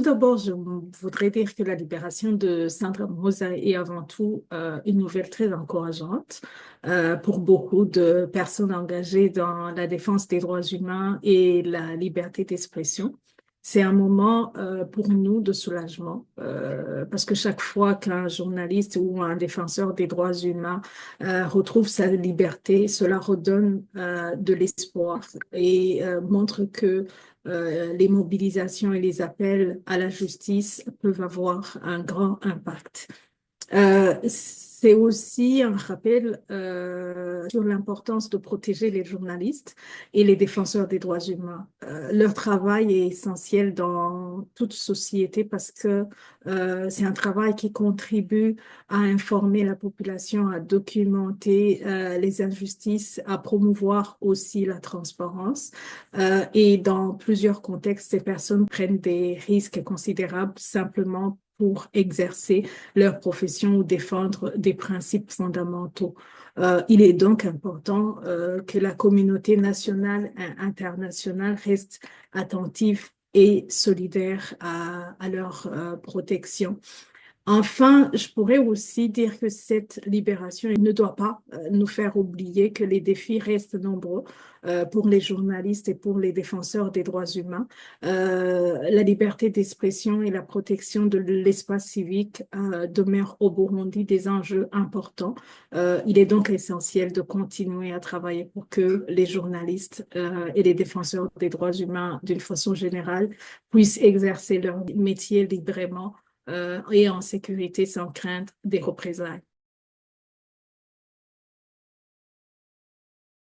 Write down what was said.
d'abord, je voudrais dire que la libération de Sandra Mosa est avant tout une nouvelle très encourageante pour beaucoup de personnes engagées dans la défense des droits humains et la liberté d'expression. C'est un moment pour nous de soulagement parce que chaque fois qu'un journaliste ou un défenseur des droits humains retrouve sa liberté, cela redonne de l'espoir et montre que les mobilisations et les appels à la justice peuvent avoir un grand impact. C'est aussi un rappel sur l'importance de protéger les journalistes et les défenseurs des droits humains. Leur travail est essentiel dans toute société parce que c'est un travail qui contribue à informer la population, à documenter les injustices, à promouvoir aussi la transparence. Et dans plusieurs contextes, ces personnes prennent des risques considérables simplement pour exercer leur profession ou défendre des principes fondamentaux. Il est donc important que la communauté nationale et internationale reste attentive et solidaire à leur protection. Enfin, je pourrais aussi dire que cette libération ne doit pas nous faire oublier que les défis restent nombreux pour les journalistes et pour les défenseurs des droits humains. La liberté d'expression et la protection de l'espace civique demeurent au Burundi des enjeux importants. Il est donc essentiel de continuer à travailler pour que les journalistes et les défenseurs des droits humains, d'une façon générale, puissent exercer leur métier librement et en sécurité sans crainte des représailles.